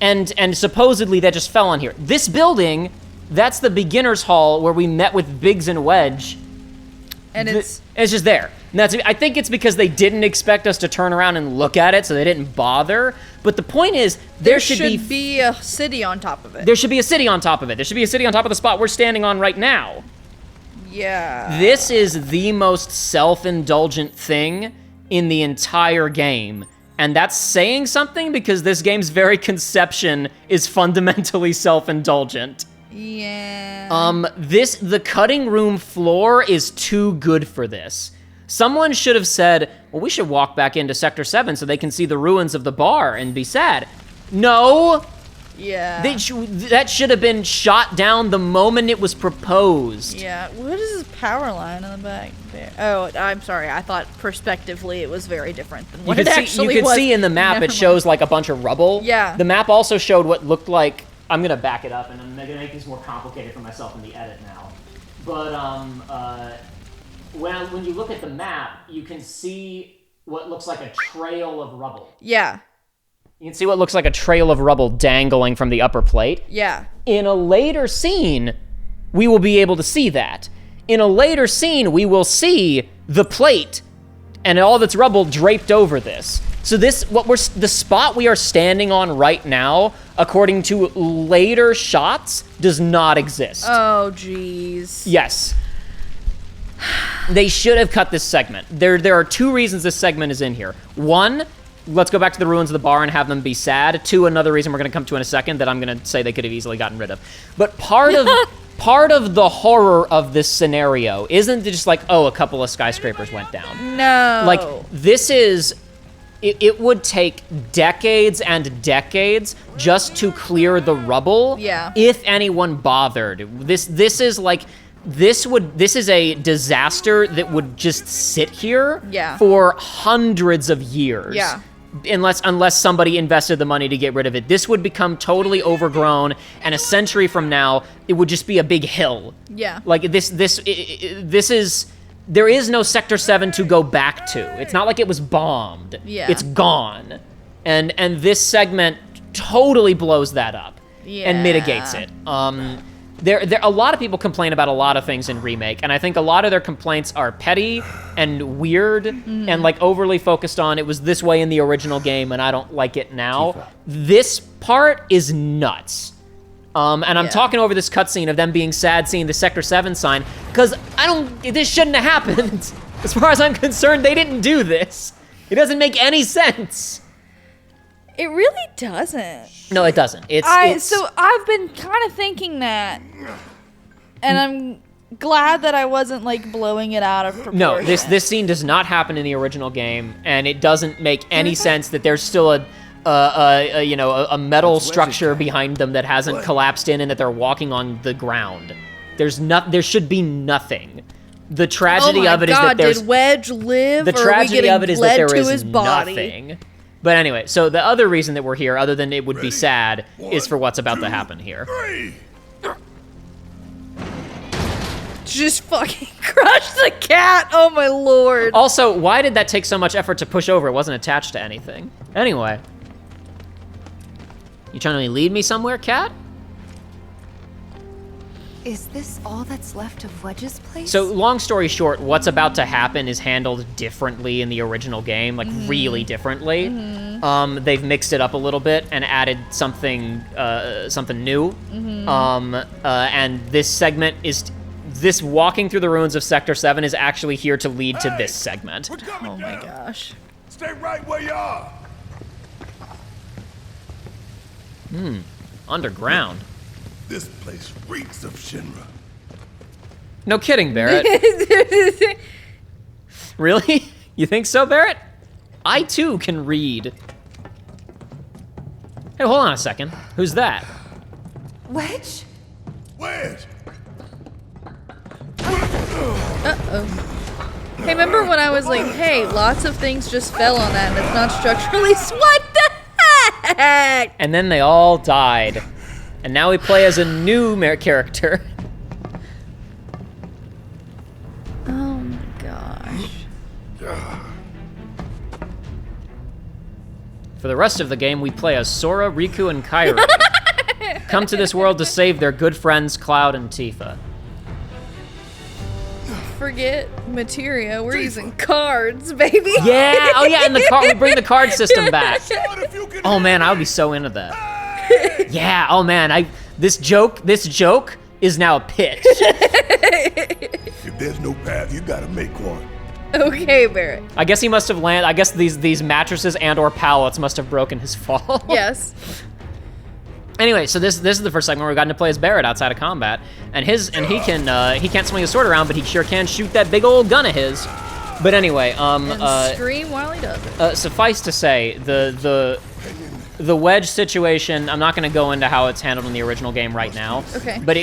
And supposedly that just fell on here. This building, that's the beginner's hall where we met with Biggs and Wedge. And it's just there. And I think it's because they didn't expect us to turn around and look at it, so they didn't bother. But the point is, there should be a city on top of it. There should be a city on top of it. There should be a city on top of the spot we're standing on right now. Yeah. This is the most self-indulgent thing in the entire game. And that's saying something because this game's very conception is fundamentally self-indulgent. Yeah. The cutting room floor is too good for this. Someone should have said, well, we should walk back into Sector 7 so they can see the ruins of the bar and be sad. No! Yeah. That should have been shot down the moment it was proposed. Yeah. What is this power line in the back there? Oh, I'm sorry. I thought perspectively it was very different than what it actually was. You could see in the map it shows like a bunch of rubble. Yeah. The map also showed what looked like, I'm gonna back it up and I'm gonna make this more complicated for myself in the edit now. But when you look at the map, you can see what looks like a trail of rubble. Yeah. You can see what looks like a trail of rubble dangling from the upper plate. Yeah. In a later scene, we will be able to see that. In a later scene, we will see the plate and all that's rubble draped over this. So the spot we are standing on right now, according to later shots, does not exist. Oh, jeez. Yes. They should have cut this segment. There are two reasons this segment is in here. One, let's go back to the ruins of the bar and have them be sad. Two, another reason we're going to come to in a second that I'm going to say they could have easily gotten rid of. But part of the horror of this scenario isn't just like, oh, a couple of skyscrapers went down. No. Like, this is... It would take decades and decades just to clear the rubble. Yeah. If anyone bothered. This is like... This is a disaster that would just sit here for hundreds of years. Yeah. Unless somebody invested the money to get rid of it. This would become totally overgrown, and a century from now, it would just be a big hill. Yeah. Like, this is... There is no Sector 7 to go back to. It's not like it was bombed. Yeah. It's gone. And this segment totally blows that up. And mitigates it. There a lot of people complain about a lot of things in Remake, and I think a lot of their complaints are petty and weird and like overly focused on it was this way in the original game and I don't like it now. Tifa. This part is nuts. And I'm talking over this cutscene of them being sad seeing the Sector 7 sign, because this shouldn't have happened. As far as I'm concerned, they didn't do this. It doesn't make any sense. It really doesn't. No, it doesn't. So I've been kind of thinking that, and glad that I wasn't like blowing it out of proportion. No, this scene does not happen in the original game, and it doesn't make any sense that there's still a metal structure behind them that hasn't collapsed in, and that they're walking on the ground. There should be nothing. The tragedy of it is that there's did Wedge live? The tragedy of it is that there is body? nothing. But anyway, so the other reason that we're here, other than it would be sad, is for what's about to happen here. Just fucking crush the cat. Oh my lord. Also, why did that take so much effort to push over? It wasn't attached to anything. Anyway. You trying to lead me somewhere, cat? Is this all that's left of Wedge's place? So, long story short, what's about to happen is handled differently in the original game, like really differently. They've mixed it up a little bit and added something new. And this segment is... This walking through the ruins of Sector 7 is actually here to lead to this segment. Oh my gosh. Stay right where you are. Underground. This place reeks of Shinra. No kidding, Barret. Really? You think so, Barret? I too can read. Hey, hold on a second. Who's that? Wedge? Wedge! Uh-oh. Hey, remember when I was like, hey, lots of things just fell on that and it's not structurally... What the heck? And then they all died. And now we play as a new character. Oh my gosh. For the rest of the game, we play as Sora, Riku, and Kairi. Come to this world to save their good friends, Cloud and Tifa. Forget materia, we're using cards, baby. Yeah, oh yeah, and we bring the card system back. Oh man, I would be so into that. Yeah, oh man, this joke is now a pitch. If there's no path, you gotta make one. Okay, Barret. I guess he must have landed. I guess these mattresses and/or pallets must have broken his fall. Yes. Anyway, so this is the first segment where we got to play as Barret outside of combat, and he can't swing a sword around, but he sure can shoot that big old gun of his. But anyway, and scream while he does it. Suffice to say, the Wedge situation, I'm not going to go into how it's handled in the original game right now. Okay. But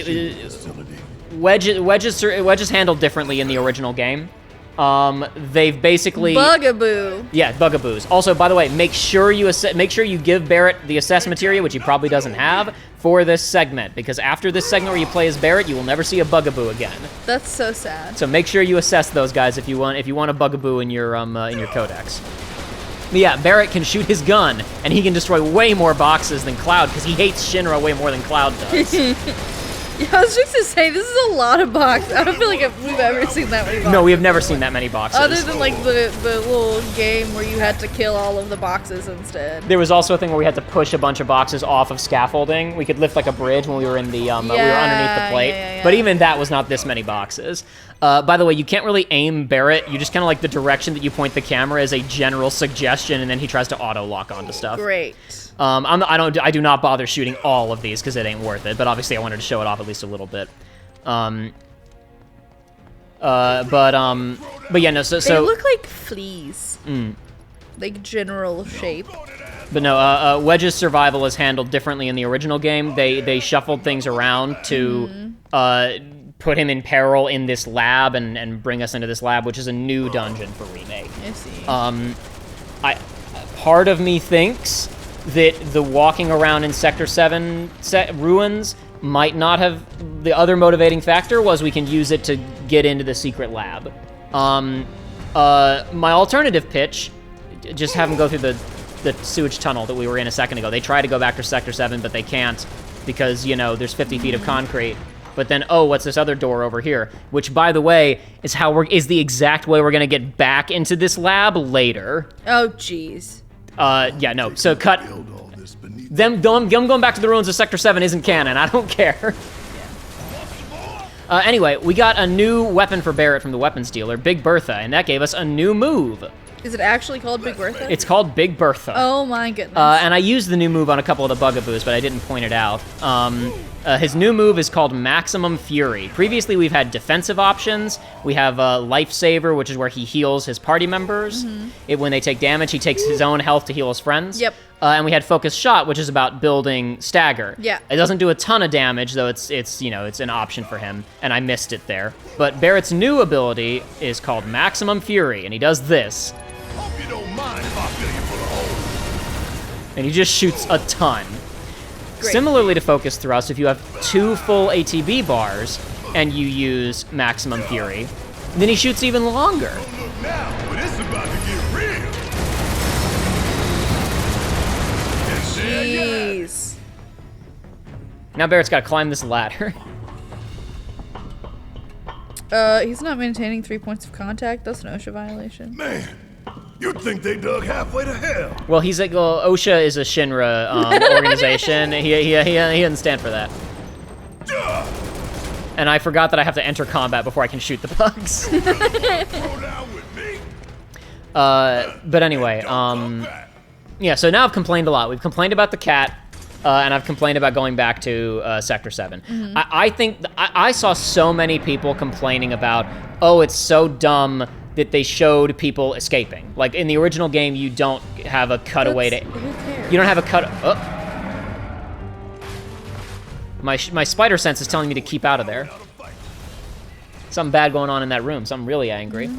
Wedge is handled differently in the original game. They've basically Bugaboo. Yeah, bugaboos. Also, by the way, make sure you give Barret the assess materia, which he probably doesn't have, for this segment, because after this segment where you play as Barret, you will never see a bugaboo again. That's so sad. So make sure you assess those guys if you want a bugaboo in your codex. But yeah, Barret can shoot his gun, and he can destroy way more boxes than Cloud, because he hates Shinra way more than Cloud does. Yeah, I was just to say, this is a lot of boxes. I don't feel like we've ever seen that many boxes. No, we have never seen that many boxes. Other than like the little game where you had to kill all of the boxes instead. There was also a thing where we had to push a bunch of boxes off of scaffolding. We could lift like a bridge when we were in the we were underneath the plate. Yeah. But even that was not this many boxes. By the way, you can't really aim Barret. You just kind of like the direction that you point the camera is a general suggestion, and then he tries to auto lock onto stuff. Great. I do not bother shooting all of these because it ain't worth it. But obviously, I wanted to show it off at least a little bit. But yeah, no. So they look like fleas. Like general shape. But no, Wedge's survival is handled differently in the original game. They shuffled things around to put him in peril in this lab and bring us into this lab, which is a new dungeon for Remake. I see. Part of me thinks that the walking around in Sector 7 ruins might not have... The other motivating factor was we can use it to get into the secret lab. My alternative pitch, just have them go through the sewage tunnel that we were in a second ago. They try to go back to Sector 7, but they can't because, there's 50 feet of concrete. But then, oh, what's this other door over here? Which, by the way, is the exact way we're going to get back into this lab later. Oh, jeez. Yeah, no. So cut. Them going back to the ruins of Sector 7 isn't canon. I don't care. Anyway, we got a new weapon for Barret from the weapons dealer, Big Bertha, and that gave us a new move. Is it actually called Big Bertha? It's called Big Bertha. Oh my goodness. And I used the new move on a couple of the bugaboos, but I didn't point it out. His new move is called Maximum Fury. Previously, we've had defensive options. We have Lifesaver, which is where he heals his party members. When they take damage, he takes his own health to heal his friends. Yep. And we had Focus Shot, which is about building Stagger. Yeah. It doesn't do a ton of damage, though it's an option for him, and I missed it there. But Barret's new ability is called Maximum Fury, and he does this. Hope you don't mind if I fill you full of holes. And he just shoots a ton. Great. Similarly to Focus Thrust, if you have 2 full ATB bars and you use Maximum Fury, then he shoots even longer. Don't look now, but it's about to get real. Jeez. Now Barret's got to climb this ladder. He's not maintaining 3 points of contact. That's an OSHA violation. Man, you'd think they dug halfway to hell. Well, he's like, well, OSHA is a Shinra organization. He doesn't stand for that. And I forgot that I have to enter combat before I can shoot the bugs. But anyway, yeah, so now I've complained a lot. We've complained about the cat, and I've complained about going back to Sector 7. I think I saw so many people complaining about, oh, it's so dumb that they showed people escaping. Like, in the original game, you don't have a cutaway to... Who cares? You don't have a cut... Oh. My spider sense is telling me to keep out of there. Something bad going on in that room. Something really angry.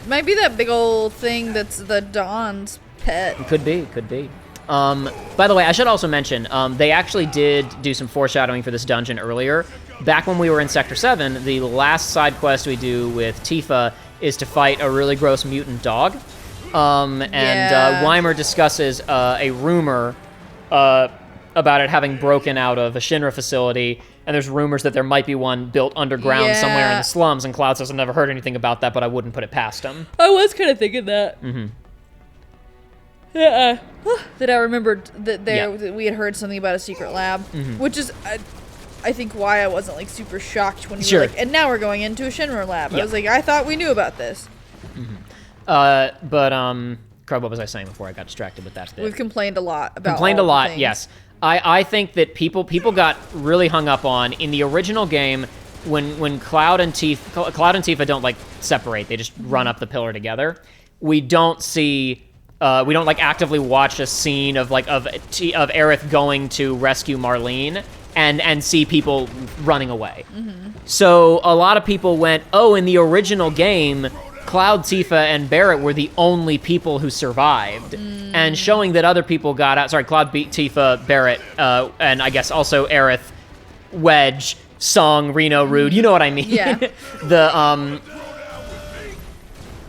Might be that big old thing that's the Dawn's pet. Could be. By the way, I should also mention, they actually did do some foreshadowing for this dungeon earlier. Back when we were in Sector 7, the last side quest we do with Tifa is to fight a really gross mutant dog. Weimer discusses a rumor about it having broken out of a Shinra facility, and there's rumors that there might be one built underground somewhere in the slums, and Cloud says, I've never heard anything about that, but I wouldn't put it past him. I was kind of thinking that. Yeah. That I remembered that that we had heard something about a secret lab, which is, I think, why I wasn't like super shocked when you were like, and now we're going into a Shinra lab. I was like, I thought we knew about this. Crud, what was I saying before I got distracted with that bit? We've complained a lot about Complained a all lot, the things. yes. I think that people got really hung up on, in the original game, when Cloud and Tifa don't like separate, they just run up the pillar together. We don't see... we don't like actively watch a scene of Aerith going to rescue Marlene and see people running away. So a lot of people went, oh, in the original game, Cloud, Tifa, and Barret were the only people who survived, and showing that other people got out. Sorry, Cloud, Tifa, Barret, and I guess also Aerith, Wedge, Song, Reno, Rude. You know what I mean? Yeah.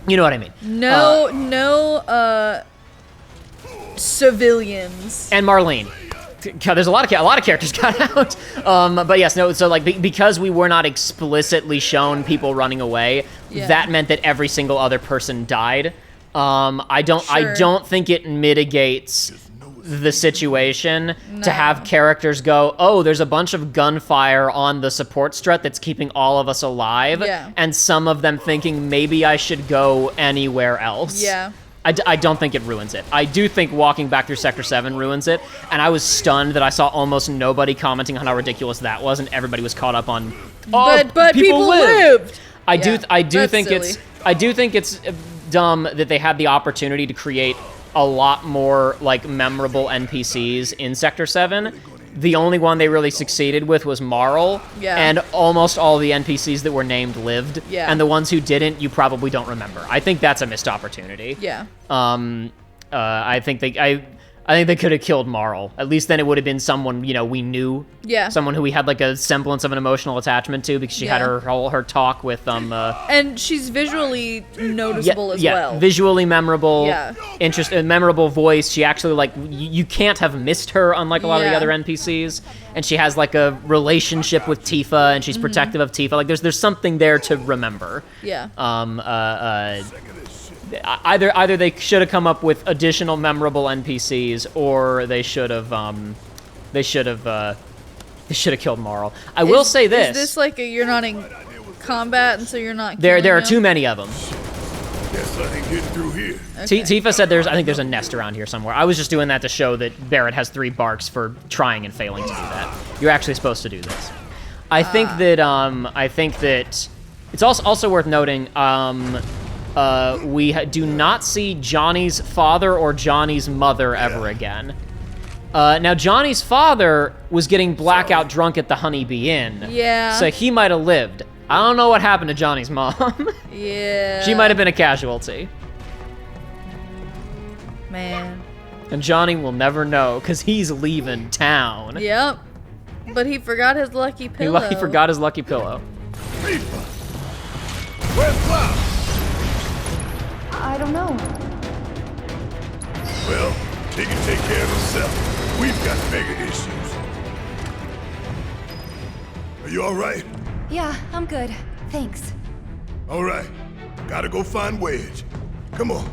You know what I mean? No civilians. And Marlene. God, there's a lot of characters got out. But yes, no. So like because we were not explicitly shown people running away, that meant that every single other person died. I don't think it mitigates the situation to have characters go, oh, there's a bunch of gunfire on the support strut that's keeping all of us alive, and some of them thinking maybe I should go anywhere else. Yeah. I don't think it ruins it. I do think walking back through Sector 7 ruins it, and I was stunned that I saw almost nobody commenting on how ridiculous that was, and everybody was caught up on, but people lived. I do think it's dumb that they had the opportunity to create a lot more like memorable NPCs in Sector 7. The only one they really succeeded with was Marl, and almost all the NPCs that were named lived, and the ones who didn't, you probably don't remember. I think that's a missed opportunity. Yeah. I think they could have killed Marl. At least then it would have been someone, we knew. Yeah. Someone who we had like a semblance of an emotional attachment to, because she had her talk with and she's visually noticeable as well. Visually memorable. Yeah. Memorable voice. She actually like you can't have missed her, unlike a lot of the other NPCs. And she has like a relationship with Tifa, and she's protective of Tifa. Like there's something there to remember. Yeah. Either they should have come up with additional memorable NPCs, or they should have killed Marl. I will say this: is this like you're not in combat, and so you're not? There are too many of them. Guess I ain't getting through here. Tifa said I think there's a nest around here somewhere. I was just doing that to show that Barret has 3 barks for trying and failing to do that. You're actually supposed to do this. I think that it's also worth noting we do not see Johnny's father or Johnny's mother ever again. Now Johnny's father was getting blackout drunk at the Honeybee Inn. Yeah. So he might have lived. I don't know what happened to Johnny's mom. Yeah. She might have been a casualty. Man. And Johnny will never know because he's leaving town. Yep. But he forgot his lucky pillow. He forgot his lucky pillow. Tifa! Where's Cloud? I don't know. Well, he can take care of himself. We've got bigger issues. Are you all right? Yeah, I'm good. Thanks. All right. Gotta go find Wedge. Come on.